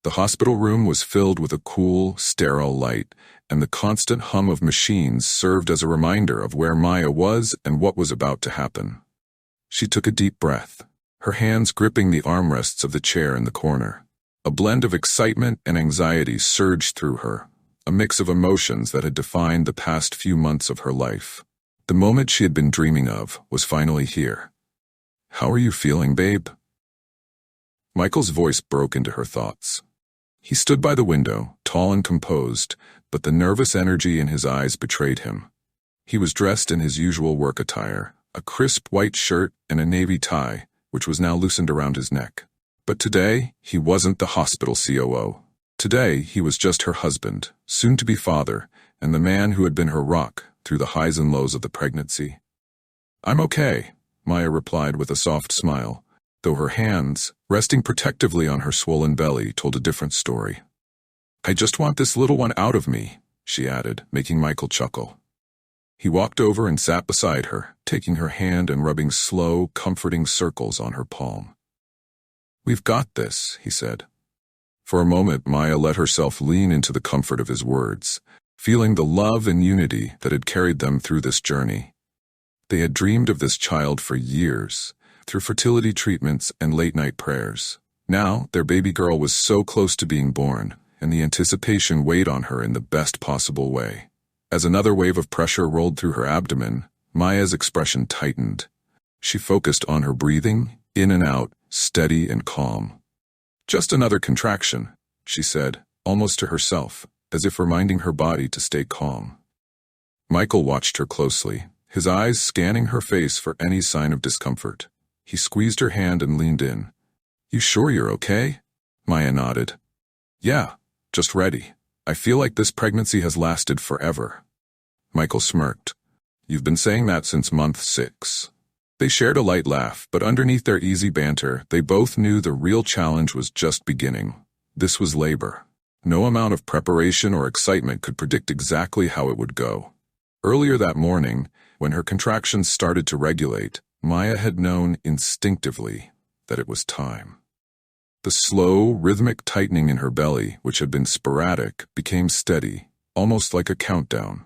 The hospital room was filled with a cool, sterile light, and the constant hum of machines served as a reminder of where Maya was and what was about to happen. She took a deep breath, her hands gripping the armrests of the chair in the corner. A blend of excitement and anxiety surged through her, a mix of emotions that had defined the past few months of her life. The moment she had been dreaming of was finally here. "How are you feeling, babe?" Michael's voice broke into her thoughts. He stood by the window, tall and composed, but the nervous energy in his eyes betrayed him. He was dressed in his usual work attire, a crisp white shirt and a navy tie, which was now loosened around his neck. But today, he wasn't the hospital COO. Today, he was just her husband, soon-to-be father, and the man who had been her rock through the highs and lows of the pregnancy. "I'm okay," Maya replied with a soft smile, though her hands, resting protectively on her swollen belly, told a different story. "I just want this little one out of me," she added, making Michael chuckle. He walked over and sat beside her, taking her hand and rubbing slow, comforting circles on her palm. "We've got this," he said. For a moment, Maya let herself lean into the comfort of his words, feeling the love and unity that had carried them through this journey. They had dreamed of this child for years, through fertility treatments and late-night prayers. Now, their baby girl was so close to being born, and the anticipation weighed on her in the best possible way. As another wave of pressure rolled through her abdomen, Maya's expression tightened. She focused on her breathing, in and out, steady and calm. "Just another contraction," she said, almost to herself, as if reminding her body to stay calm. Michael watched her closely, his eyes scanning her face for any sign of discomfort. He squeezed her hand and leaned in. "You sure you're okay?" Maya nodded. "Yeah, just ready. I feel like this pregnancy has lasted forever." Michael smirked. "You've been saying that since month 6. They shared a light laugh, but underneath their easy banter, they both knew the real challenge was just beginning. This was labor. No amount of preparation or excitement could predict exactly how it would go. Earlier that morning, when her contractions started to regulate, Maya had known instinctively that it was time. The slow, rhythmic tightening in her belly, which had been sporadic, became steady, almost like a countdown.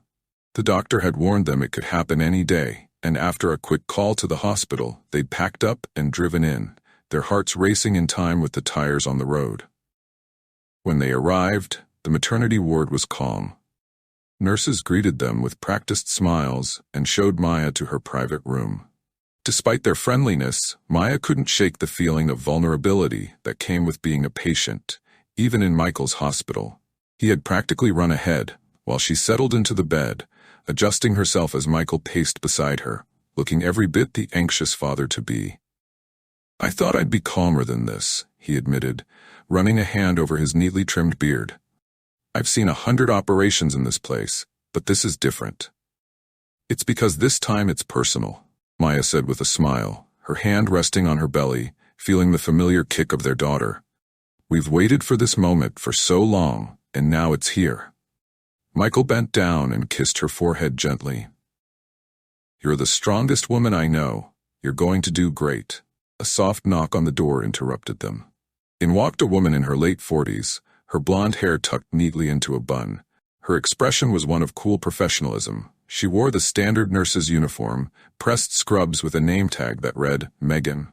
The doctor had warned them it could happen any day, and after a quick call to the hospital, they'd packed up and driven in, their hearts racing in time with the tires on the road. When they arrived, the maternity ward was calm. Nurses greeted them with practiced smiles and showed Maya to her private room. Despite their friendliness, Maya couldn't shake the feeling of vulnerability that came with being a patient, even in Michael's hospital. He had practically run ahead, while she settled into the bed, adjusting herself as Michael paced beside her, looking every bit the anxious father-to-be. "I thought I'd be calmer than this," he admitted, running a hand over his neatly trimmed beard. "I've seen 100 operations in this place, but this is different." "It's because this time it's personal," Maya said with a smile, her hand resting on her belly, feeling the familiar kick of their daughter. "We've waited for this moment for so long, and now it's here." Michael bent down and kissed her forehead gently. "You're the strongest woman I know. You're going to do great." A soft knock on the door interrupted them. In walked a woman in her late 40s, her blonde hair tucked neatly into a bun. Her expression was one of cool professionalism. She wore the standard nurse's uniform, pressed scrubs with a name tag that read, Megan.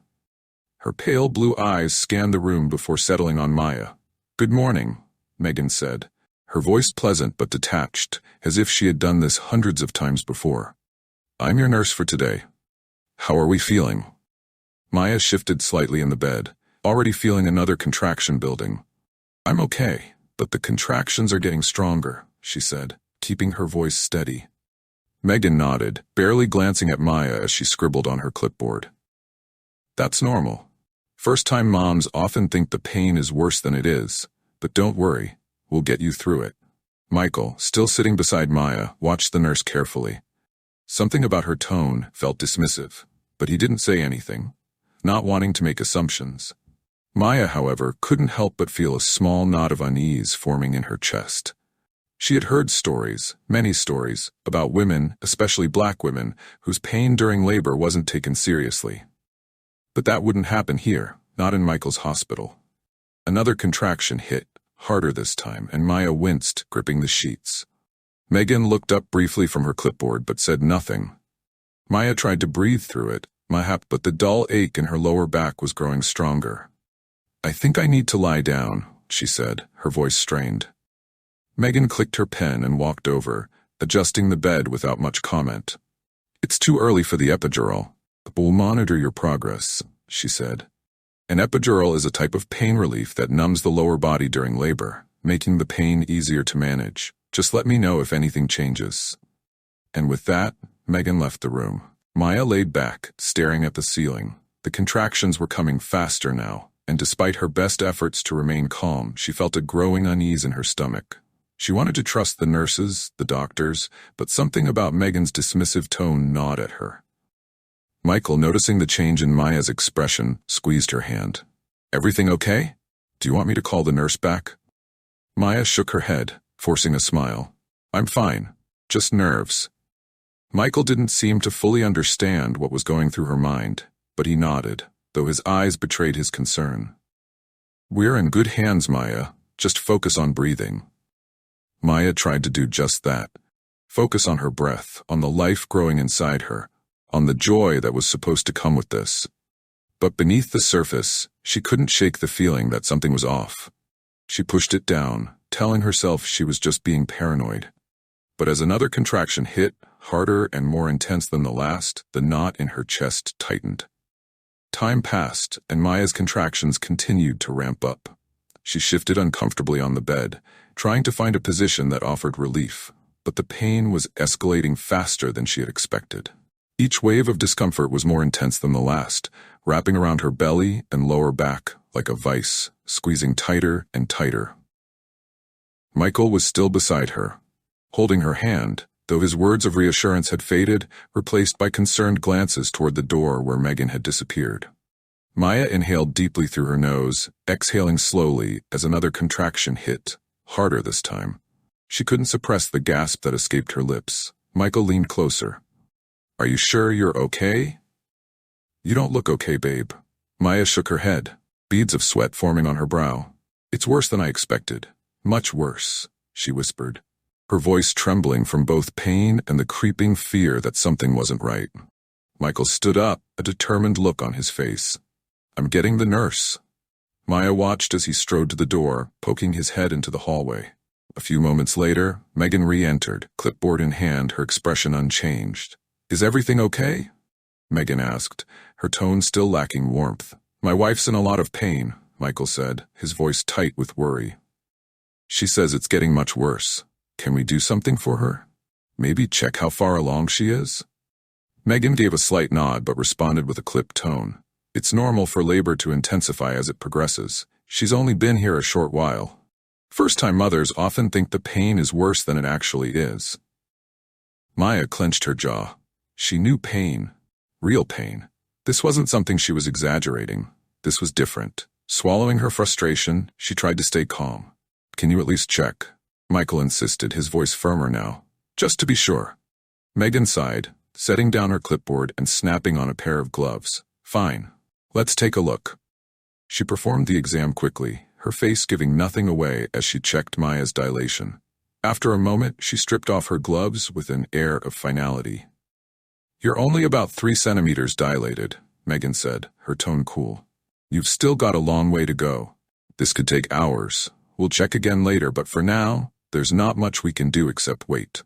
Her pale blue eyes scanned the room before settling on Maya. "Good morning," Megan said, her voice pleasant but detached, as if she had done this hundreds of times before. "I'm your nurse for today. How are we feeling?" Maya shifted slightly in the bed, already feeling another contraction building. "I'm okay, but the contractions are getting stronger," she said, keeping her voice steady. Megan nodded, barely glancing at Maya as she scribbled on her clipboard. "That's normal. First-time moms often think the pain is worse than it is, but don't worry, we'll get you through it." Michael, still sitting beside Maya, watched the nurse carefully. Something about her tone felt dismissive, but he didn't say anything, not wanting to make assumptions. Maya, however, couldn't help but feel a small knot of unease forming in her chest. She had heard stories, many stories, about women, especially black women, whose pain during labor wasn't taken seriously. But that wouldn't happen here, not in Michael's hospital. Another contraction hit, harder this time, and Maya winced, gripping the sheets. Megan looked up briefly from her clipboard but said nothing. Maya tried to breathe through it, but the dull ache in her lower back was growing stronger. "I think I need to lie down," she said, her voice strained. Megan clicked her pen and walked over, adjusting the bed without much comment. "It's too early for the epidural, but we'll monitor your progress," she said. An epidural is a type of pain relief that numbs the lower body during labor, making the pain easier to manage. "Just let me know if anything changes." And with that, Megan left the room. Maya laid back, staring at the ceiling. The contractions were coming faster now, and despite her best efforts to remain calm, she felt a growing unease in her stomach. She wanted to trust the nurses, the doctors, but something about Megan's dismissive tone gnawed at her. Michael, noticing the change in Maya's expression, squeezed her hand. "Everything okay? Do you want me to call the nurse back?" Maya shook her head, forcing a smile. "I'm fine. Just nerves." Michael didn't seem to fully understand what was going through her mind, but he nodded, though his eyes betrayed his concern. "We're in good hands, Maya. Just focus on breathing." Maya tried to do just that. Focus on her breath, on the life growing inside her, on the joy that was supposed to come with this. But beneath the surface, she couldn't shake the feeling that something was off. She pushed it down, telling herself she was just being paranoid. But as another contraction hit, harder and more intense than the last, the knot in her chest tightened. Time passed, and Maya's contractions continued to ramp up. She shifted uncomfortably on the bed, trying to find a position that offered relief, but the pain was escalating faster than she had expected. Each wave of discomfort was more intense than the last, wrapping around her belly and lower back like a vice, squeezing tighter and tighter. Michael was still beside her, holding her hand, though his words of reassurance had faded, replaced by concerned glances toward the door where Megan had disappeared. Maya inhaled deeply through her nose, exhaling slowly as another contraction hit, harder this time. She couldn't suppress the gasp that escaped her lips. Michael leaned closer. "Are you sure you're okay?" "You don't look okay, babe." Maya shook her head, beads of sweat forming on her brow. "It's worse than I expected. Much worse," she whispered, her voice trembling from both pain and the creeping fear that something wasn't right. Michael stood up, a determined look on his face. "I'm getting the nurse." Maya watched as he strode to the door, poking his head into the hallway. A few moments later, Megan re-entered, clipboard in hand, her expression unchanged. "Is everything okay?" Megan asked, her tone still lacking warmth. "My wife's in a lot of pain," Michael said, his voice tight with worry. "She says it's getting much worse. Can we do something for her? Maybe check how far along she is?" Megan gave a slight nod but responded with a clipped tone. "It's normal for labor to intensify as it progresses. She's only been here a short while." First-time mothers often think the pain is worse than it actually is. Maya clenched her jaw. She knew pain. Real pain. This wasn't something she was exaggerating. This was different. Swallowing her frustration, she tried to stay calm. "Can you at least check?" Michael insisted, his voice firmer now. "Just to be sure." Megan sighed, setting down her clipboard and snapping on a pair of gloves. "Fine. Let's take a look." She performed the exam quickly, her face giving nothing away as she checked Maya's dilation. After a moment, she stripped off her gloves with an air of finality. "You're only about 3 centimeters dilated," Megan said, her tone cool. "You've still got a long way to go. This could take hours. We'll check again later, but for now, there's not much we can do except wait.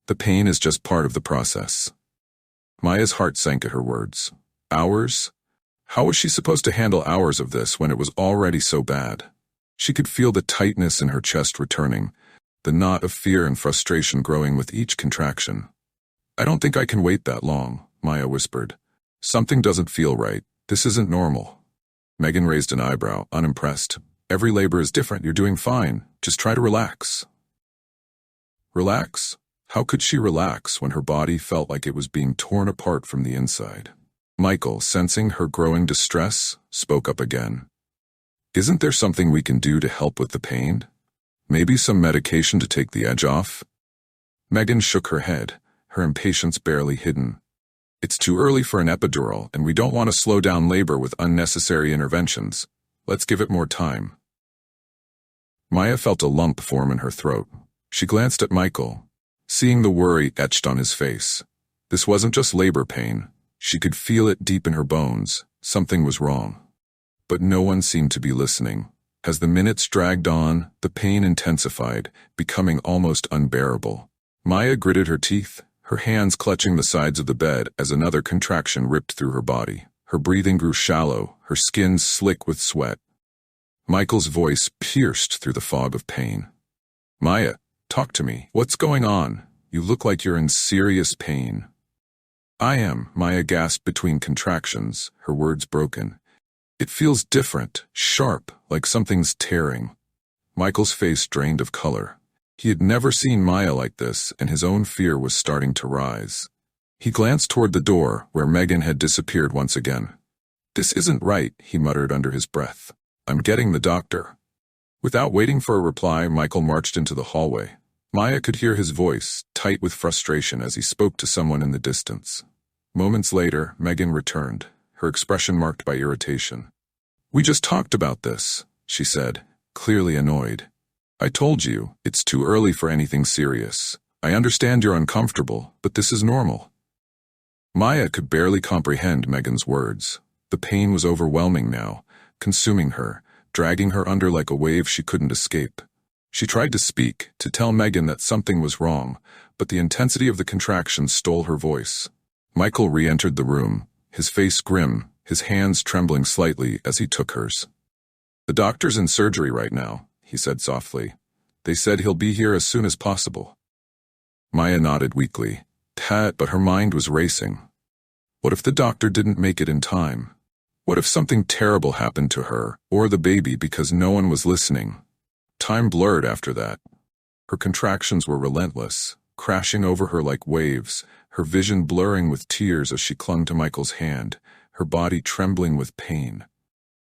The pain is just part of the process." Maya's heart sank at her words. Hours? How was she supposed to handle hours of this when it was already so bad? She could feel the tightness in her chest returning, the knot of fear and frustration growing with each contraction. "I don't think I can wait that long," Maya whispered. "Something doesn't feel right. This isn't normal." Megan raised an eyebrow, unimpressed. "Every labor is different. You're doing fine. Just try to relax." Relax? How could she relax when her body felt like it was being torn apart from the inside? Michael, sensing her growing distress, spoke up again. "Isn't there something we can do to help with the pain? Maybe some medication to take the edge off?" Megan shook her head, her impatience barely hidden. "It's too early for an epidural, and we don't want to slow down labor with unnecessary interventions. Let's give it more time." Maya felt a lump form in her throat. She glanced at Michael, seeing the worry etched on his face. This wasn't just labor pain. She could feel it deep in her bones. Something was wrong. But no one seemed to be listening. As the minutes dragged on, the pain intensified, becoming almost unbearable. Maya gritted her teeth, her hands clutching the sides of the bed as another contraction ripped through her body. Her breathing grew shallow, her skin slick with sweat. Michael's voice pierced through the fog of pain. "Maya, talk to me. What's going on? You look like you're in serious pain." "I am," Maya gasped between contractions, her words broken. "It feels different, sharp, like something's tearing." Michael's face drained of color. He had never seen Maya like this, and his own fear was starting to rise. He glanced toward the door, where Megan had disappeared once again. "This isn't right," he muttered under his breath. "I'm getting the doctor." Without waiting for a reply, Michael marched into the hallway. Maya could hear his voice, tight with frustration as he spoke to someone in the distance. Moments later, Megan returned, her expression marked by irritation. "We just talked about this," she said, clearly annoyed. "I told you, it's too early for anything serious. I understand you're uncomfortable, but this is normal." Maya could barely comprehend Megan's words. The pain was overwhelming now, consuming her, dragging her under like a wave she couldn't escape. She tried to speak, to tell Megan that something was wrong, but the intensity of the contractions stole her voice. Michael re-entered the room, his face grim, his hands trembling slightly as he took hers. "The doctor's in surgery right now," he said softly. "They said he'll be here as soon as possible." Maya nodded weakly, but her mind was racing. What if the doctor didn't make it in time? What if something terrible happened to her, or the baby, because no one was listening? Time blurred after that. Her contractions were relentless, crashing over her like waves, her vision blurring with tears as she clung to Michael's hand, her body trembling with pain.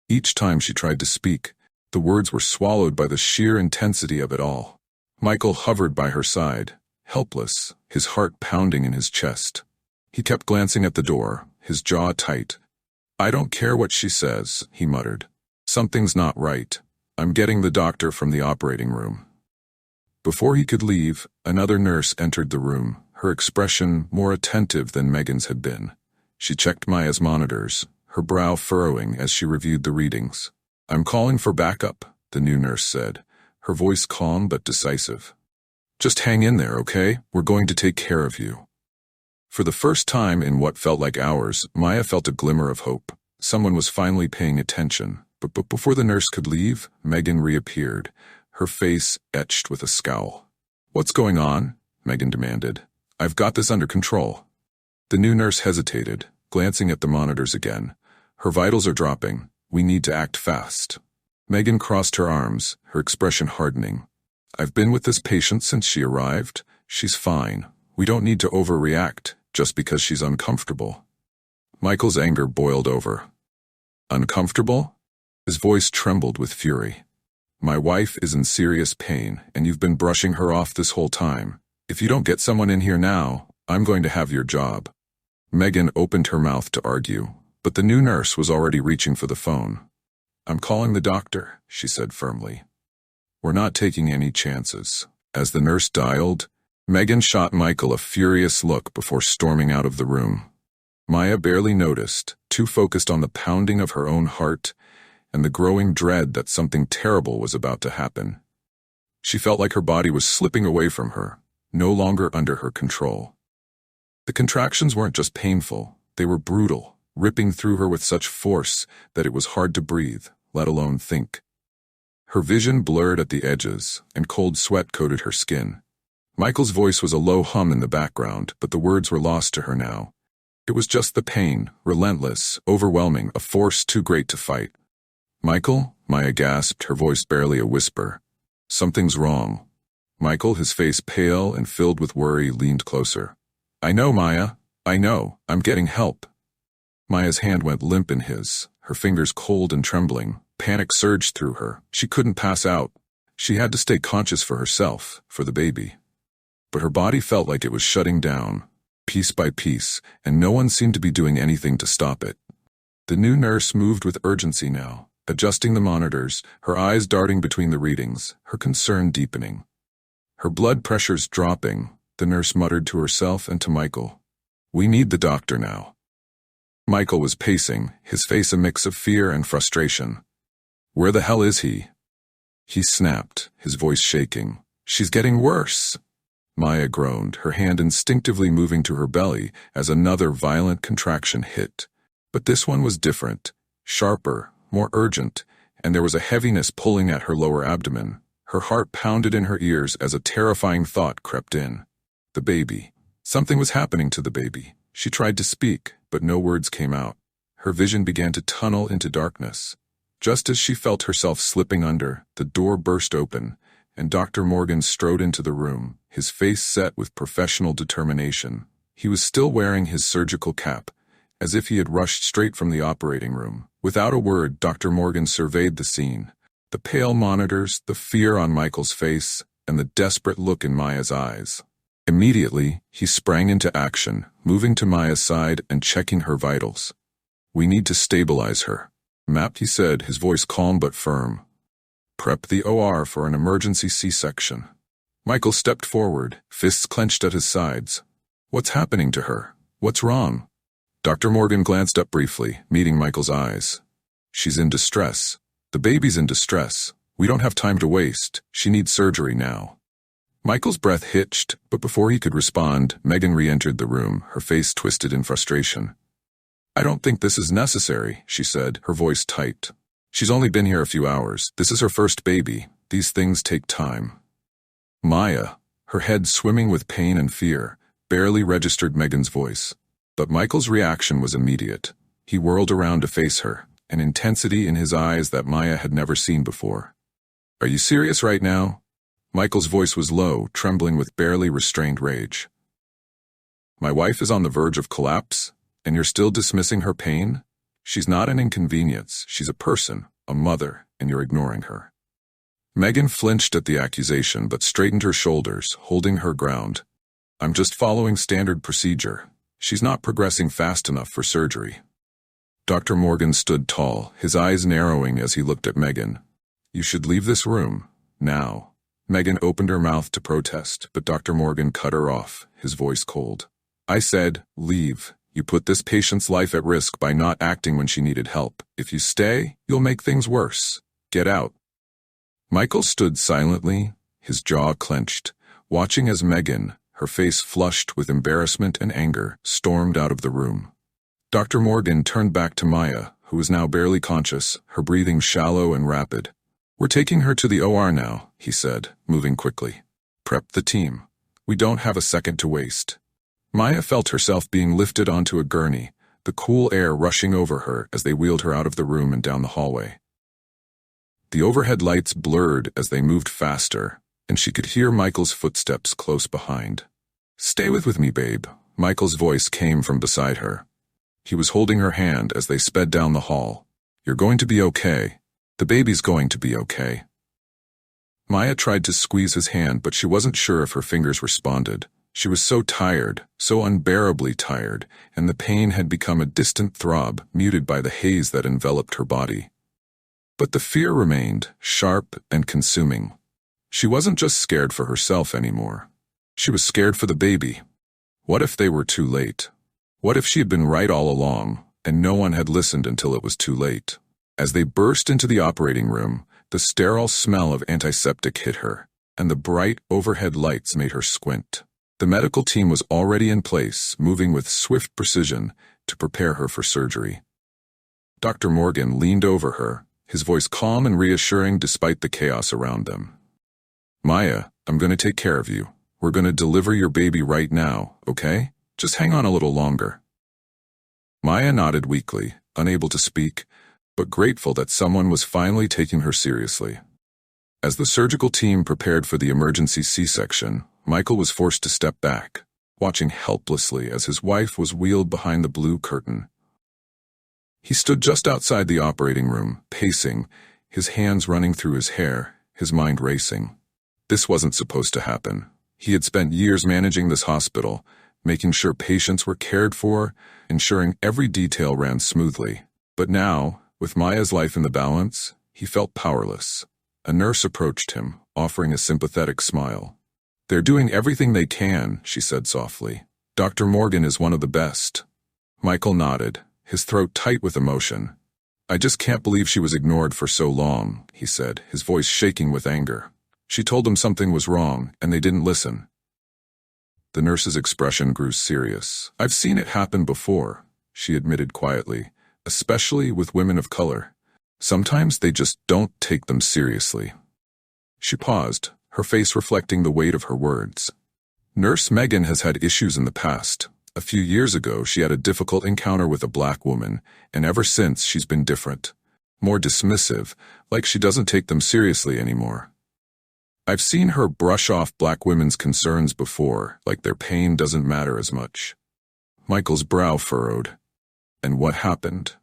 Each time she tried to speak, the words were swallowed by the sheer intensity of it all. Michael hovered by her side, helpless, his heart pounding in his chest. He kept glancing at the door, his jaw tight. "I don't care what she says," he muttered. "Something's not right. I'm getting the doctor from the operating room." Before he could leave, another nurse entered the room, her expression more attentive than Megan's had been. She checked Maya's monitors, her brow furrowing as she reviewed the readings. "I'm calling for backup," the new nurse said, her voice calm but decisive. "Just hang in there, okay? We're going to take care of you." For the first time in what felt like hours, Maya felt a glimmer of hope. Someone was finally paying attention. But before the nurse could leave, Megan reappeared, her face etched with a scowl. "What's going on?" Megan demanded. "I've got this under control." The new nurse hesitated, glancing at the monitors again. "Her vitals are dropping. We need to act fast." Megan crossed her arms, her expression hardening. "I've been with this patient since she arrived. She's fine. We don't need to overreact just because she's uncomfortable." Michael's anger boiled over. "Uncomfortable?" His voice trembled with fury. "My wife is in serious pain, and you've been brushing her off this whole time. If you don't get someone in here now, I'm going to have your job." Megan opened her mouth to argue, but the new nurse was already reaching for the phone. "I'm calling the doctor," she said firmly. "We're not taking any chances." As the nurse dialed, Megan shot Michael a furious look before storming out of the room. Maya barely noticed, too focused on the pounding of her own heart and the growing dread that something terrible was about to happen. She felt like her body was slipping away from her, no longer under her control. The contractions weren't just painful, they were brutal, ripping through her with such force that it was hard to breathe, let alone think. Her vision blurred at the edges, and cold sweat coated her skin. Michael's voice was a low hum in the background, but the words were lost to her now. It was just the pain, relentless, overwhelming, a force too great to fight. "Michael?" Maya gasped, her voice barely a whisper. "Something's wrong." Michael, his face pale and filled with worry, leaned closer. "I know, Maya. I know. I'm getting help." Maya's hand went limp in his, her fingers cold and trembling. Panic surged through her. She couldn't pass out. She had to stay conscious for herself, for the baby. But her body felt like it was shutting down, piece by piece, and no one seemed to be doing anything to stop it. The new nurse moved with urgency now, adjusting the monitors, her eyes darting between the readings, her concern deepening. Her blood pressures dropping, the nurse muttered to herself and to Michael. "We need the doctor now." Michael was pacing, his face a mix of fear and frustration. "Where the hell is he?" He snapped, his voice shaking. "She's getting worse." Maya groaned, her hand instinctively moving to her belly as another violent contraction hit. But this one was different, sharper, more urgent, and there was a heaviness pulling at her lower abdomen. Her heart pounded in her ears as a terrifying thought crept in. The baby. Something was happening to the baby. She tried to speak, but no words came out. Her vision began to tunnel into darkness. Just as she felt herself slipping under, the door burst open, and Dr. Morgan strode into the room, his face set with professional determination. He was still wearing his surgical cap, as if he had rushed straight from the operating room. Without a word, Dr. Morgan surveyed the scene. The pale monitors, the fear on Michael's face, and the desperate look in Maya's eyes. Immediately, he sprang into action, moving to Maya's side and checking her vitals. "We need to stabilize her." "Map," he said, his voice calm but firm. "Prep the OR for an emergency C-section." Michael stepped forward, fists clenched at his sides. "What's happening to her? What's wrong?" Dr. Morgan glanced up briefly, meeting Michael's eyes. "She's in distress. The baby's in distress. We don't have time to waste. She needs surgery now." Michael's breath hitched, but before he could respond, Megan re-entered the room, her face twisted in frustration. "I don't think this is necessary," she said, her voice tight. "She's only been here a few hours. This is her first baby. These things take time." Maya, her head swimming with pain and fear, barely registered Megan's voice. But Michael's reaction was immediate. He whirled around to face her, an intensity in his eyes that Maya had never seen before. "Are you serious right now?" Michael's voice was low, trembling with barely restrained rage. "My wife is on the verge of collapse, and you're still dismissing her pain? She's not an inconvenience. She's a person, a mother, and you're ignoring her." Megan flinched at the accusation but straightened her shoulders, holding her ground. "I'm just following standard procedure. She's not progressing fast enough for surgery." Dr. Morgan stood tall, his eyes narrowing as he looked at Megan. "You should leave this room, now." Megan opened her mouth to protest, but Dr. Morgan cut her off, his voice cold. "I said, leave. You put this patient's life at risk by not acting when she needed help. If you stay, you'll make things worse. Get out." Michael stood silently, his jaw clenched, watching as Megan, her face flushed with embarrassment and anger, stormed out of the room. Dr. Morgan turned back to Maya, who was now barely conscious, her breathing shallow and rapid. "We're taking her to the OR now," he said, moving quickly. "Prep the team. We don't have a second to waste." Maya felt herself being lifted onto a gurney, the cool air rushing over her as they wheeled her out of the room and down the hallway. The overhead lights blurred as they moved faster, and she could hear Michael's footsteps close behind. "Stay with me, babe." Michael's voice came from beside her. He was holding her hand as they sped down the hall. "You're going to be okay. The baby's going to be okay." Maya tried to squeeze his hand, but she wasn't sure if her fingers responded. She was so tired, so unbearably tired, and the pain had become a distant throb, muted by the haze that enveloped her body. But the fear remained, sharp and consuming. She wasn't just scared for herself anymore. She was scared for the baby. What if they were too late? What if she had been right all along, and no one had listened until it was too late? As they burst into the operating room, the sterile smell of antiseptic hit her, and the bright overhead lights made her squint. The medical team was already in place, moving with swift precision to prepare her for surgery. Dr. Morgan leaned over her, his voice calm and reassuring despite the chaos around them. "Maya, I'm going to take care of you. We're going to deliver your baby right now, okay? Just hang on a little longer." Maya nodded weakly, unable to speak, but grateful that someone was finally taking her seriously. As the surgical team prepared for the emergency C-section, Michael was forced to step back, watching helplessly as his wife was wheeled behind the blue curtain. He stood just outside the operating room, pacing, his hands running through his hair, his mind racing. This wasn't supposed to happen. He had spent years managing this hospital, making sure patients were cared for, ensuring every detail ran smoothly. But now, With Maya's life in the balance, he felt powerless. A nurse approached him, offering a sympathetic smile. "They're doing everything they can," she said softly. "Dr. Morgan is one of the best." Michael nodded, his throat tight with emotion. "I just can't believe she was ignored for so long," he said, his voice shaking with anger. "She told them something was wrong, and they didn't listen." The nurse's expression grew serious. "I've seen it happen before," she admitted quietly, "especially with women of color. Sometimes they just don't take them seriously." She paused, her face reflecting the weight of her words. Nurse Megan has had issues in the past. A few years ago, she had a difficult encounter with a black woman, and ever since she's been different. More dismissive, like she doesn't take them seriously anymore. I've seen her brush off black women's concerns before, like their pain doesn't matter as much. Michael's brow furrowed. "And what happened?"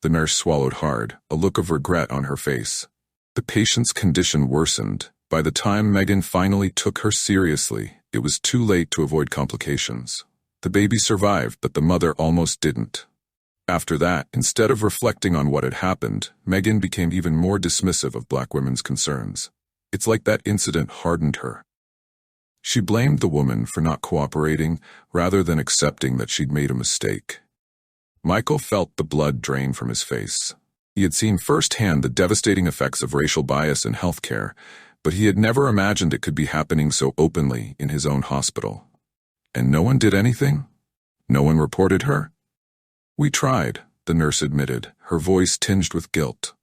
The nurse swallowed hard, a look of regret on her face. The patient's condition worsened. By the time Megan finally took her seriously, it was too late to avoid complications. The baby survived, but the mother almost didn't. After that, instead of reflecting on what had happened, Megan became even more dismissive of black women's concerns. It's like that incident hardened her. She blamed the woman for not cooperating, rather than accepting that she'd made a mistake. Michael felt the blood drain from his face. He had seen firsthand the devastating effects of racial bias in healthcare, but he had never imagined it could be happening so openly in his own hospital. And no one did anything? No one reported her? "We tried," the nurse admitted, her voice tinged with guilt.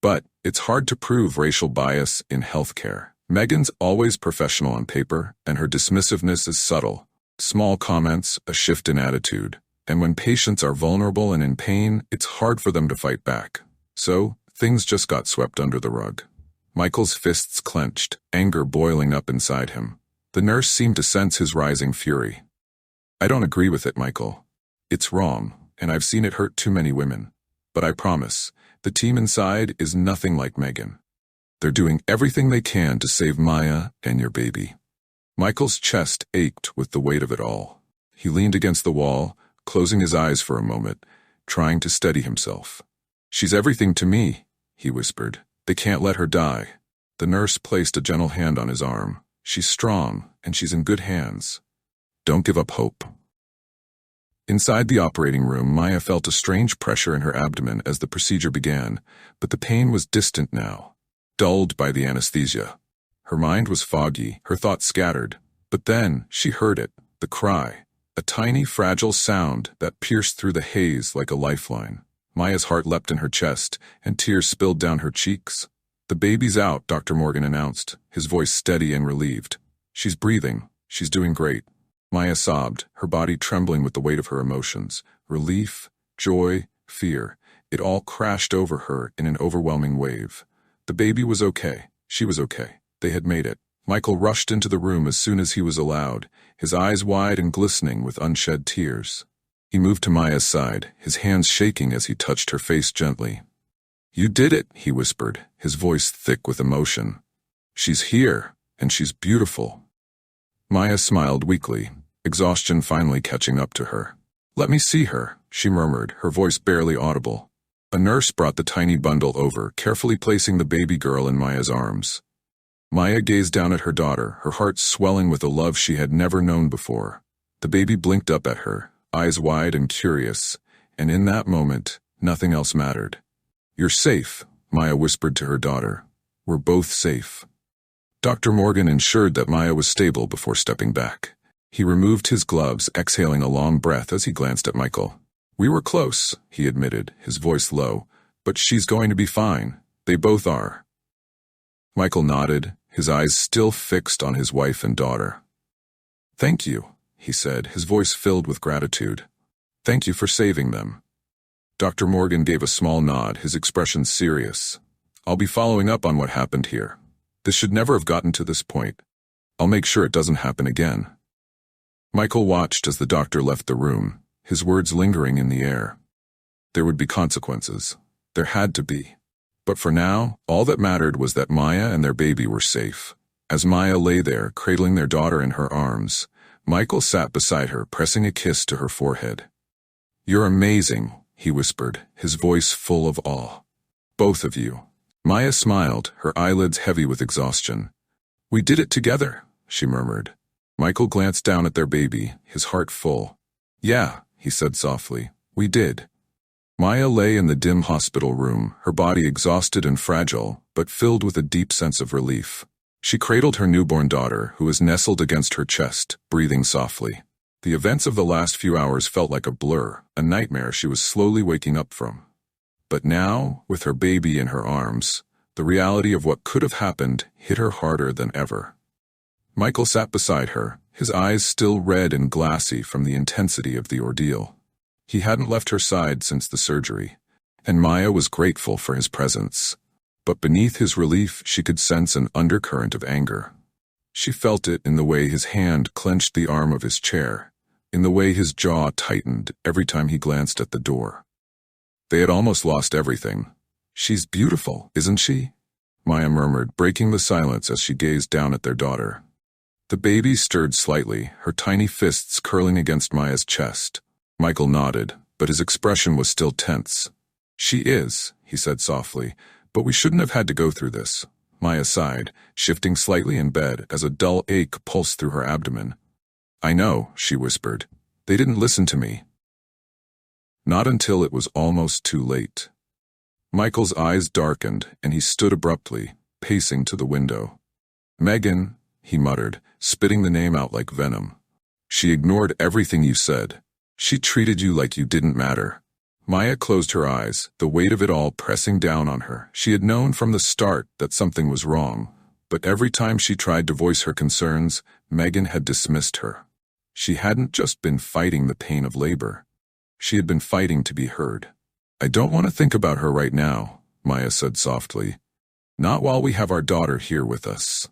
"But it's hard to prove racial bias in healthcare. Megan's always professional on paper, and her dismissiveness is subtle. Small comments, a shift in attitude. And when patients are vulnerable and in pain, it's hard for them to fight back. So, things just got swept under the rug." Michael's fists clenched, anger boiling up inside him. The nurse seemed to sense his rising fury. "I don't agree with it, Michael. It's wrong, and I've seen it hurt too many women. But I promise, the team inside is nothing like Megan. They're doing everything they can to save Maya and your baby." Michael's chest ached with the weight of it all. He leaned against the wall, closing his eyes for a moment, trying to steady himself. "She's everything to me," he whispered. "They can't let her die." The nurse placed a gentle hand on his arm. "She's strong, and she's in good hands. Don't give up hope." Inside the operating room, Maya felt a strange pressure in her abdomen as the procedure began, but the pain was distant now, dulled by the anesthesia. Her mind was foggy, her thoughts scattered. But then she heard it, the cry, a tiny, fragile sound that pierced through the haze like a lifeline. Maya's heart leapt in her chest, and tears spilled down her cheeks. "The baby's out," Dr. Morgan announced, his voice steady and relieved. "She's breathing. She's doing great." Maya sobbed, her body trembling with the weight of her emotions. Relief, joy, fear. It all crashed over her in an overwhelming wave. The baby was okay. She was okay. They had made it. Michael rushed into the room as soon as he was allowed, his eyes wide and glistening with unshed tears. He moved to Maya's side, his hands shaking as he touched her face gently. "You did it," he whispered, his voice thick with emotion. "She's here, and she's beautiful." Maya smiled weakly, exhaustion finally catching up to her. "Let me see her," she murmured, her voice barely audible. A nurse brought the tiny bundle over, carefully placing the baby girl in Maya's arms. Maya gazed down at her daughter, her heart swelling with a love she had never known before. The baby blinked up at her, eyes wide and curious, and in that moment, nothing else mattered. "You're safe," Maya whispered to her daughter. "We're both safe." Dr. Morgan ensured that Maya was stable before stepping back. He removed his gloves, exhaling a long breath as he glanced at Michael. "We were close," he admitted, his voice low, "but she's going to be fine. They both are." Michael nodded, his eyes still fixed on his wife and daughter. "Thank you," he said, his voice filled with gratitude. "Thank you for saving them." Dr. Morgan gave a small nod, his expression serious. "I'll be following up on what happened here. This should never have gotten to this point. I'll make sure it doesn't happen again." Michael watched as the doctor left the room, his words lingering in the air. There would be consequences. There had to be. But for now, all that mattered was that Maya and their baby were safe. As Maya lay there, cradling their daughter in her arms, Michael sat beside her, pressing a kiss to her forehead. "You're amazing," he whispered, his voice full of awe. Both of you. Maya smiled, her eyelids heavy with exhaustion. We did it together, she murmured. Michael glanced down at their baby, his heart full. Yeah, he said softly, we did. Maya lay in the dim hospital room, her body exhausted and fragile, but filled with a deep sense of relief. She cradled her newborn daughter, who was nestled against her chest, breathing softly. The events of the last few hours felt like a blur, a nightmare she was slowly waking up from. But now, with her baby in her arms, the reality of what could have happened hit her harder than ever. Michael sat beside her, his eyes still red and glassy from the intensity of the ordeal. He hadn't left her side since the surgery, and Maya was grateful for his presence. But beneath his relief, she could sense an undercurrent of anger. She felt it in the way his hand clenched the arm of his chair, in the way his jaw tightened every time he glanced at the door. They had almost lost everything. She's beautiful, isn't she? Maya murmured, breaking the silence as she gazed down at their daughter. The baby stirred slightly, her tiny fists curling against Maya's chest. Michael nodded, but his expression was still tense. She is, he said softly, but we shouldn't have had to go through this. Maya sighed, shifting slightly in bed as a dull ache pulsed through her abdomen. I know, she whispered. They didn't listen to me. Not until it was almost too late. Michael's eyes darkened, and he stood abruptly, pacing to the window. Megan, he muttered, spitting the name out like venom. She ignored everything you said. She treated you like you didn't matter. Maya closed her eyes, the weight of it all pressing down on her. She had known from the start that something was wrong, but every time she tried to voice her concerns, Megan had dismissed her. She hadn't just been fighting the pain of labor. She had been fighting to be heard. I don't want to think about her right now, Maya said softly. Not while we have our daughter here with us.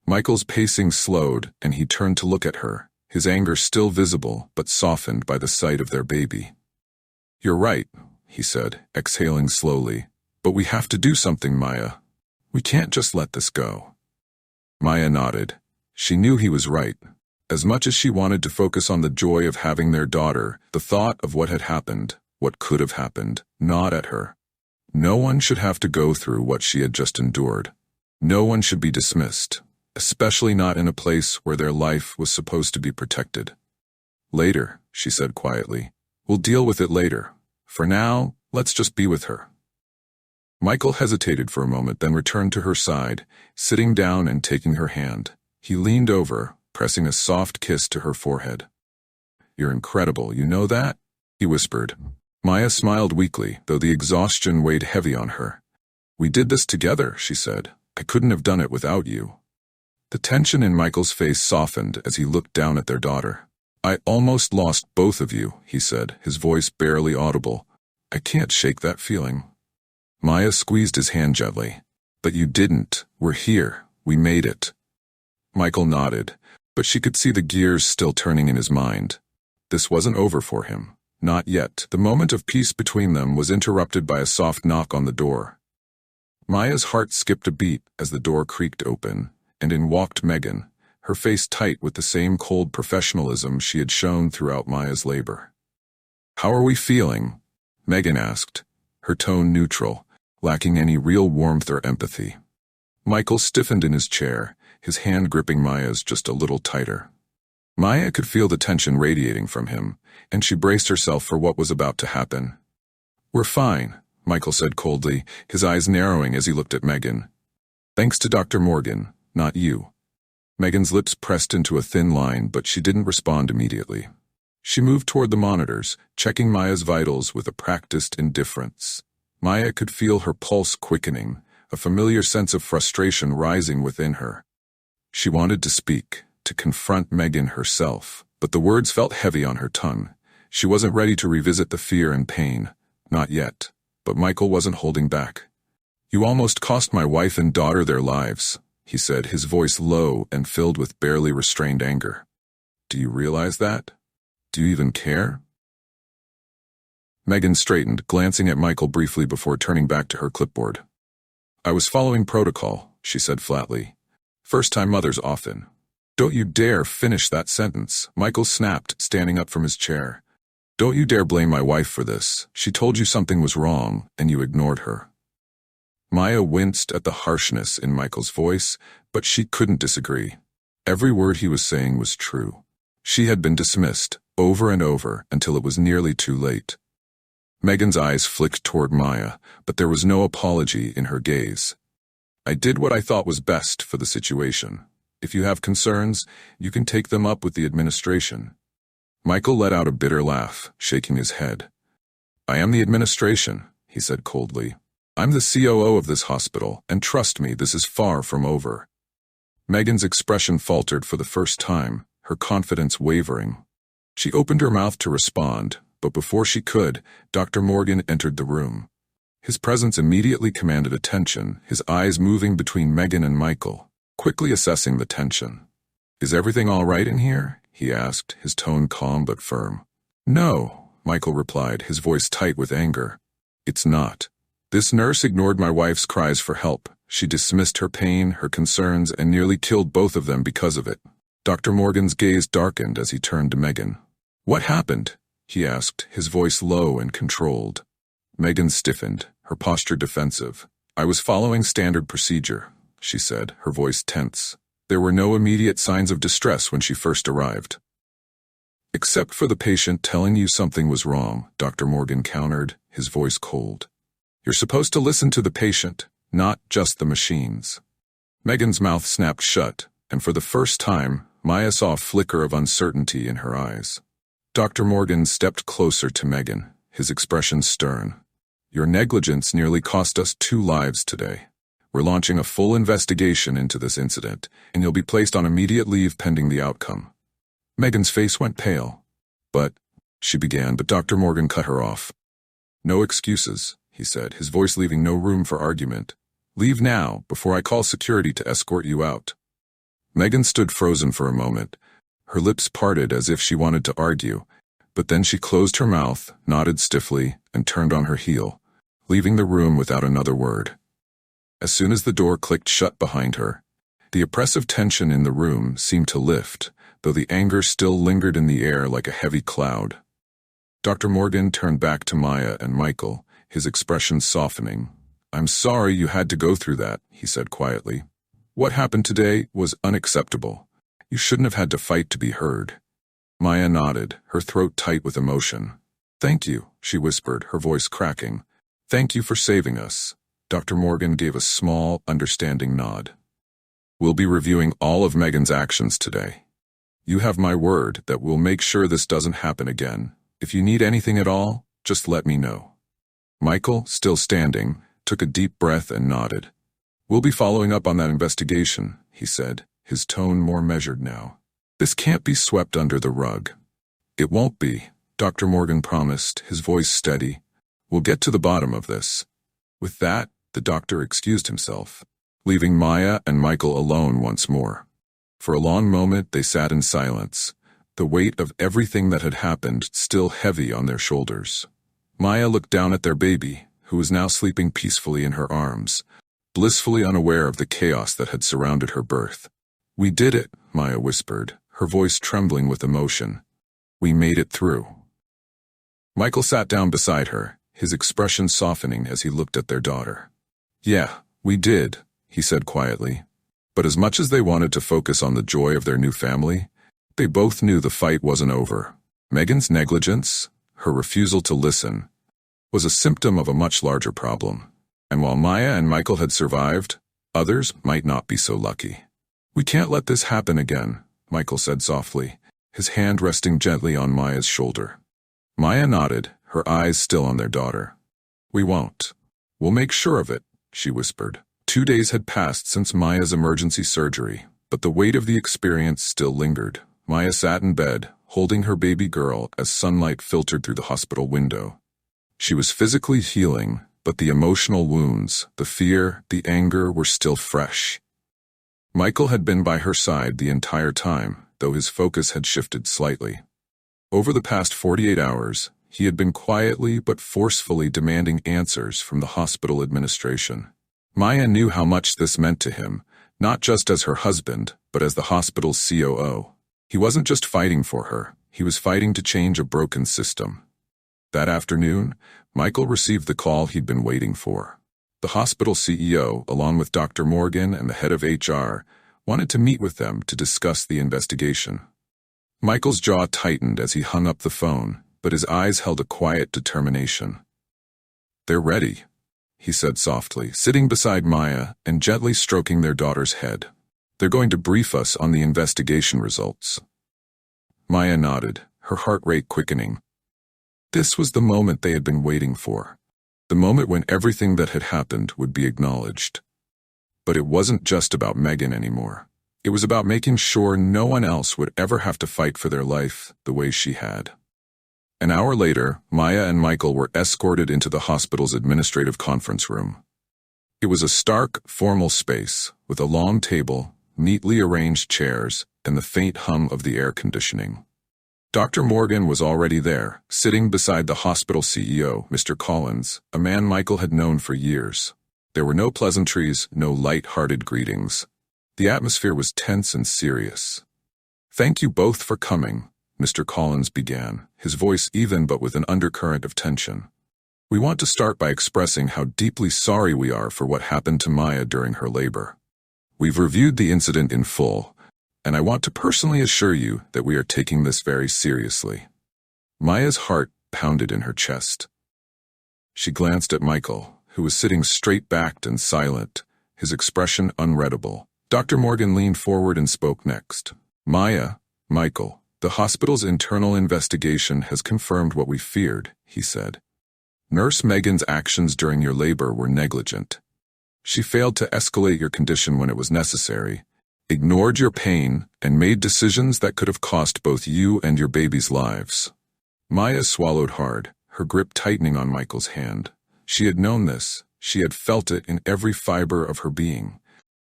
Michael's pacing slowed, and he turned to look at her, his anger still visible but softened by the sight of their baby. You're right, he said, exhaling slowly. But we have to do something, Maya. We can't just let this go. Maya nodded. She knew he was right. As much as she wanted to focus on the joy of having their daughter, the thought of what had happened, what could have happened, gnawed at her. No one should have to go through what she had just endured. No one should be dismissed, especially not in a place where their life was supposed to be protected. Later, she said quietly. We'll deal with it later. For now, let's just be with her. Michael hesitated for a moment, then returned to her side, sitting down and taking her hand. He leaned over, pressing a soft kiss to her forehead. You're incredible, you know that? He whispered. Maya smiled weakly, though the exhaustion weighed heavy on her. We did this together, she said. I couldn't have done it without you. The tension in Michael's face softened as he looked down at their daughter. I almost lost both of you, he said, his voice barely audible. I can't shake that feeling. Maya squeezed his hand gently. But you didn't. We're here. We made it. Michael nodded, but she could see the gears still turning in his mind. This wasn't over for him. Not yet. The moment of peace between them was interrupted by a soft knock on the door. Maya's heart skipped a beat as the door creaked open, and in walked Megan, her face tight with the same cold professionalism she had shown throughout Maya's labor. How are we feeling? Megan asked, her tone neutral, lacking any real warmth or empathy. Michael stiffened in his chair, his hand gripping Maya's just a little tighter. Maya could feel the tension radiating from him, and she braced herself for what was about to happen. We're fine, Michael said coldly, his eyes narrowing as he looked at Megan. Thanks to Dr. Morgan, not you. Megan's lips pressed into a thin line, but she didn't respond immediately. She moved toward the monitors, checking Maya's vitals with a practiced indifference. Maya could feel her pulse quickening, a familiar sense of frustration rising within her. She wanted to speak, to confront Megan herself, but the words felt heavy on her tongue. She wasn't ready to revisit the fear and pain. Not yet. But Michael wasn't holding back. You almost cost my wife and daughter their lives, he said, his voice low and filled with barely restrained anger. Do you realize that? Do you even care? Megan straightened, glancing at Michael briefly before turning back to her clipboard. I was following protocol, she said flatly. First-time mothers often. Don't you dare finish that sentence, Michael snapped, standing up from his chair. Don't you dare blame my wife for this. She told you something was wrong, and you ignored her. Maya winced at the harshness in Michael's voice, but she couldn't disagree. Every word he was saying was true. She had been dismissed, over and over, until it was nearly too late. Megan's eyes flicked toward Maya, but there was no apology in her gaze. I did what I thought was best for the situation. If you have concerns, you can take them up with the administration. Michael let out a bitter laugh, shaking his head. I am the administration, he said coldly. I'm the COO of this hospital, and trust me, this is far from over. Megan's expression faltered for the first time, her confidence wavering. She opened her mouth to respond, but before she could, Dr. Morgan entered the room. His presence immediately commanded attention, his eyes moving between Megan and Michael, quickly assessing the tension. Is everything all right in here? He asked, his tone calm but firm. No, Michael replied, his voice tight with anger. It's not. This nurse ignored my wife's cries for help. She dismissed her pain, her concerns, and nearly killed both of them because of it. Dr. Morgan's gaze darkened as he turned to Megan. What happened? He asked, his voice low and controlled. Megan stiffened, her posture defensive. I was following standard procedure, she said, her voice tense. There were no immediate signs of distress when she first arrived. Except for the patient telling you something was wrong, Dr. Morgan countered, his voice cold. You're supposed to listen to the patient, not just the machines. Megan's mouth snapped shut, and for the first time, Maya saw a flicker of uncertainty in her eyes. Dr. Morgan stepped closer to Megan, his expression stern. Your negligence nearly cost us 2 lives today. We're launching a full investigation into this incident, and you'll be placed on immediate leave pending the outcome. Megan's face went pale. She began, but Dr. Morgan cut her off. No excuses, he said, his voice leaving no room for argument. Leave now, before I call security to escort you out. Megan stood frozen for a moment. Her lips parted as if she wanted to argue, but then she closed her mouth, nodded stiffly, and turned on her heel, leaving the room without another word. As soon as the door clicked shut behind her, the oppressive tension in the room seemed to lift, though the anger still lingered in the air like a heavy cloud. Dr. Morgan turned back to Maya and Michael, his expression softening. I'm sorry you had to go through that, he said quietly. What happened today was unacceptable. You shouldn't have had to fight to be heard. Maya nodded, her throat tight with emotion. Thank you, she whispered, her voice cracking. Thank you for saving us. Dr. Morgan gave a small, understanding nod. We'll be reviewing all of Megan's actions today. You have my word that we'll make sure this doesn't happen again. If you need anything at all, just let me know. Michael, still standing, took a deep breath and nodded. We'll be following up on that investigation, he said, his tone more measured now. This can't be swept under the rug. It won't be, Dr. Morgan promised, his voice steady. We'll get to the bottom of this. With that, the doctor excused himself, leaving Maya and Michael alone once more. For a long moment they sat in silence, the weight of everything that had happened still heavy on their shoulders. Maya looked down at their baby, who was now sleeping peacefully in her arms, blissfully unaware of the chaos that had surrounded her birth. We did it, Maya whispered, her voice trembling with emotion. We made it through. Michael sat down beside her, his expression softening as he looked at their daughter. Yeah, we did, he said quietly. But as much as they wanted to focus on the joy of their new family, they both knew the fight wasn't over. Megan's negligence, her refusal to listen, was a symptom of a much larger problem. And while Maya and Michael had survived, others might not be so lucky. We can't let this happen again, Michael said softly, his hand resting gently on Maya's shoulder. Maya nodded, her eyes still on their daughter. We won't. We'll make sure of it, she whispered. 2 days had passed since Maya's emergency surgery, but the weight of the experience still lingered. Maya sat in bed, holding her baby girl as sunlight filtered through the hospital window. She was physically healing, but the emotional wounds, the fear, the anger were still fresh. Michael had been by her side the entire time, though his focus had shifted slightly. Over the past 48 hours, he had been quietly but forcefully demanding answers from the hospital administration. Maya knew how much this meant to him, not just as her husband, but as the hospital's COO. He wasn't just fighting for her, he was fighting to change a broken system. That afternoon, Michael received the call he'd been waiting for. The hospital CEO, along with Dr. Morgan and the head of HR, wanted to meet with them to discuss the investigation. Michael's jaw tightened as he hung up the phone, but his eyes held a quiet determination. "They're ready," he said softly, sitting beside Maya and gently stroking their daughter's head. "They're going to brief us on the investigation results." Maya nodded, her heart rate quickening. This was the moment they had been waiting for. The moment when everything that had happened would be acknowledged. But it wasn't just about Megan anymore. It was about making sure no one else would ever have to fight for their life the way she had. An hour later, Maya and Michael were escorted into the hospital's administrative conference room. It was a stark, formal space, with a long table, neatly arranged chairs, and the faint hum of the air conditioning. Dr. Morgan was already there, sitting beside the hospital CEO, Mr. Collins, a man Michael had known for years. There were no pleasantries, no light-hearted greetings. The atmosphere was tense and serious. "Thank you both for coming," Mr. Collins began, his voice even but with an undercurrent of tension. "We want to start by expressing how deeply sorry we are for what happened to Maya during her labor. We've reviewed the incident in full, and I want to personally assure you that we are taking this very seriously." Maya's heart pounded in her chest. She glanced at Michael, who was sitting straight-backed and silent, his expression unreadable. Dr. Morgan leaned forward and spoke next. "Maya, Michael, the hospital's internal investigation has confirmed what we feared," he said. "Nurse Megan's actions during your labor were negligent. She failed to escalate your condition when it was necessary, ignored your pain, and made decisions that could have cost both you and your baby's lives." Maya swallowed hard, her grip tightening on Michael's hand. She had known this, she had felt it in every fiber of her being.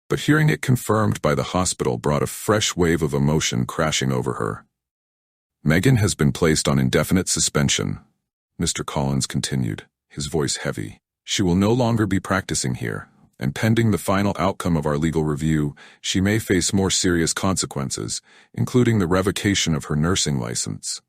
But hearing it confirmed by the hospital brought a fresh wave of emotion crashing over her. "Megan has been placed on indefinite suspension," Mr. Collins continued, his voice heavy. "She will no longer be practicing here, and pending the final outcome of our legal review, she may face more serious consequences, including the revocation of her nursing license."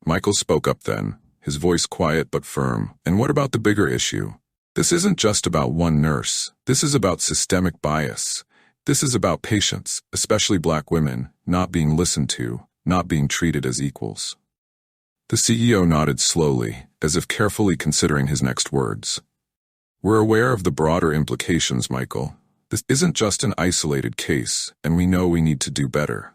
Michael spoke up then, his voice quiet but firm. "And what about the bigger issue? This isn't just about one nurse. This is about systemic bias. This is about patients, especially Black women, not being listened to, not being treated as equals." The CEO nodded slowly, as if carefully considering his next words. "We're aware of the broader implications, Michael. This isn't just an isolated case, and we know we need to do better.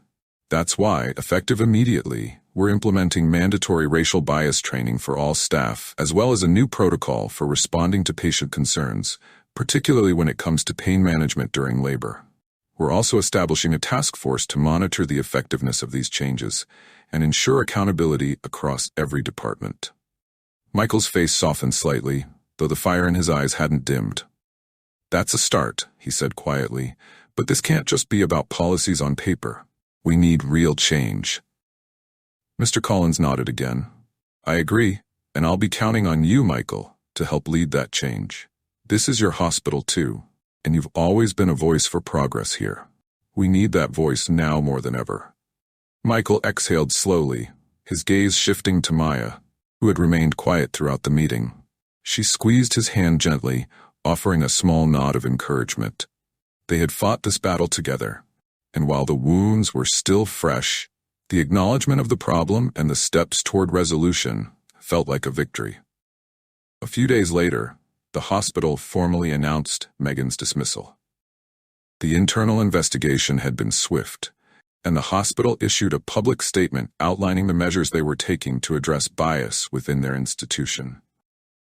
That's why, effective immediately, we're implementing mandatory racial bias training for all staff, as well as a new protocol for responding to patient concerns, particularly when it comes to pain management during labor. We're also establishing a task force to monitor the effectiveness of these changes and ensure accountability across every department." Michael's face softened slightly, though the fire in his eyes hadn't dimmed. "That's a start," he said quietly, "but this can't just be about policies on paper. We need real change." Mr. Collins nodded again. "I agree, and I'll be counting on you, Michael, to help lead that change. This is your hospital too, and you've always been a voice for progress here. We need that voice now more than ever." Michael exhaled slowly, his gaze shifting to Maya, who had remained quiet throughout the meeting. She squeezed his hand gently, offering a small nod of encouragement. They had fought this battle together, and while the wounds were still fresh, the acknowledgement of the problem and the steps toward resolution felt like a victory. A few days later, the hospital formally announced Megan's dismissal. The internal investigation had been swift, and the hospital issued a public statement outlining the measures they were taking to address bias within their institution.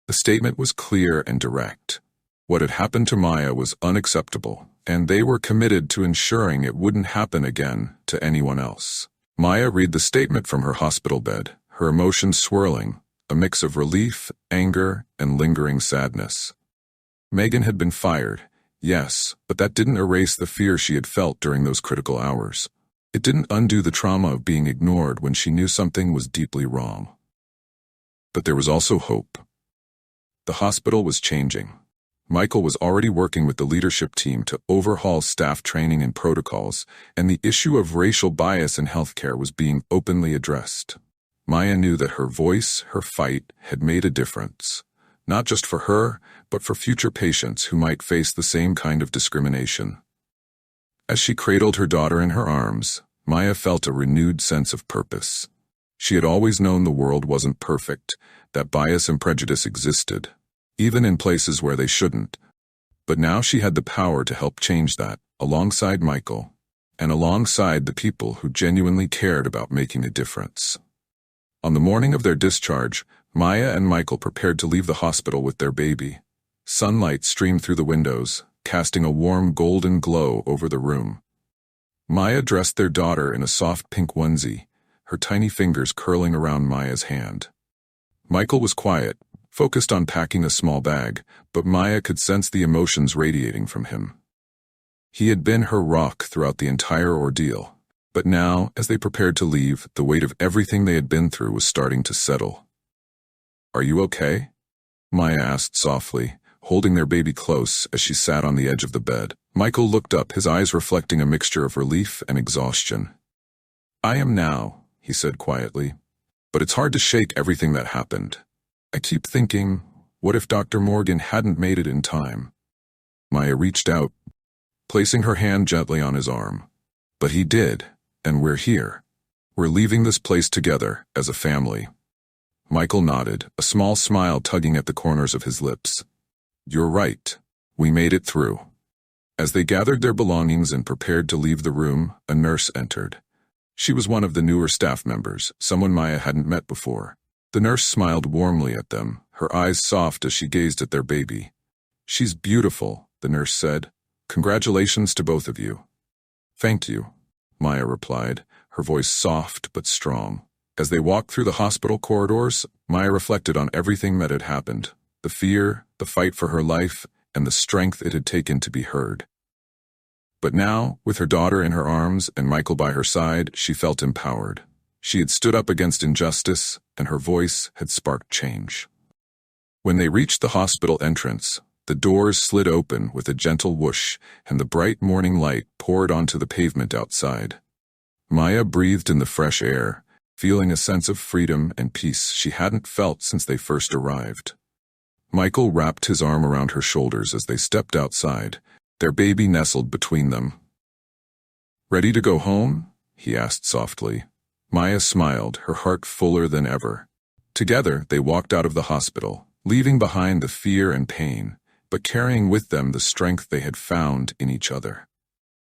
The statement was clear and direct. What had happened to Maya was unacceptable, and they were committed to ensuring it wouldn't happen again to anyone else. Maya read the statement from her hospital bed, her emotions swirling, a mix of relief, anger, and lingering sadness. Megan had been fired, yes, but that didn't erase the fear she had felt during those critical hours. It didn't undo the trauma of being ignored when she knew something was deeply wrong. But there was also hope. The hospital was changing. Michael was already working with the leadership team to overhaul staff training and protocols, and the issue of racial bias in healthcare was being openly addressed. Maya knew that her voice, her fight, had made a difference. Not just for her, but for future patients who might face the same kind of discrimination. As she cradled her daughter in her arms, Maya felt a renewed sense of purpose. She had always known the world wasn't perfect, that bias and prejudice existed, even in places where they shouldn't. But now she had the power to help change that, alongside Michael, and alongside the people who genuinely cared about making a difference. On the morning of their discharge, Maya and Michael prepared to leave the hospital with their baby. Sunlight streamed through the windows, casting a warm golden glow over the room. Maya dressed their daughter in a soft pink onesie, her tiny fingers curling around Maya's hand. Michael was quiet, focused on packing a small bag, but Maya could sense the emotions radiating from him. He had been her rock throughout the entire ordeal, but now, as they prepared to leave, the weight of everything they had been through was starting to settle. "Are you okay?" Maya asked softly, holding their baby close as she sat on the edge of the bed. Michael looked up, his eyes reflecting a mixture of relief and exhaustion. "I am now," he said quietly, "but it's hard to shake everything that happened. I keep thinking, what if Dr. Morgan hadn't made it in time?" Maya reached out, placing her hand gently on his arm. "But he did, and we're here. We're leaving this place together, as a family." Michael nodded, a small smile tugging at the corners of his lips. "You're right. We made it through." As they gathered their belongings and prepared to leave the room, a nurse entered. She was one of the newer staff members, someone Maya hadn't met before. The nurse smiled warmly at them, her eyes soft as she gazed at their baby. "She's beautiful," the nurse said. "Congratulations to both of you." "Thank you," Maya replied, her voice soft but strong. As they walked through the hospital corridors, Maya reflected on everything that had happened, the fear, the fight for her life, and the strength it had taken to be heard. But now, with her daughter in her arms and Michael by her side, she felt empowered. She had stood up against injustice, and her voice had sparked change. When they reached the hospital entrance, the doors slid open with a gentle whoosh, and the bright morning light poured onto the pavement outside. Maya breathed in the fresh air, feeling a sense of freedom and peace she hadn't felt since they first arrived. Michael wrapped his arm around her shoulders as they stepped outside, their baby nestled between them. "Ready to go home?" he asked softly. Maya smiled, her heart fuller than ever. Together, they walked out of the hospital, leaving behind the fear and pain, but carrying with them the strength they had found in each other.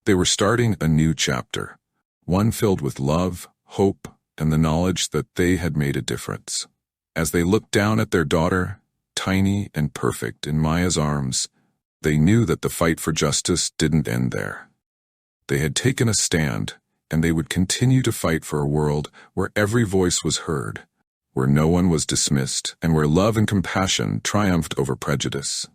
They were starting a new chapter, one filled with love, hope, and the knowledge that they had made a difference. As they looked down at their daughter, tiny and perfect in Maya's arms, they knew that the fight for justice didn't end there. They had taken a stand, and they would continue to fight for a world where every voice was heard, where no one was dismissed, and where love and compassion triumphed over prejudice.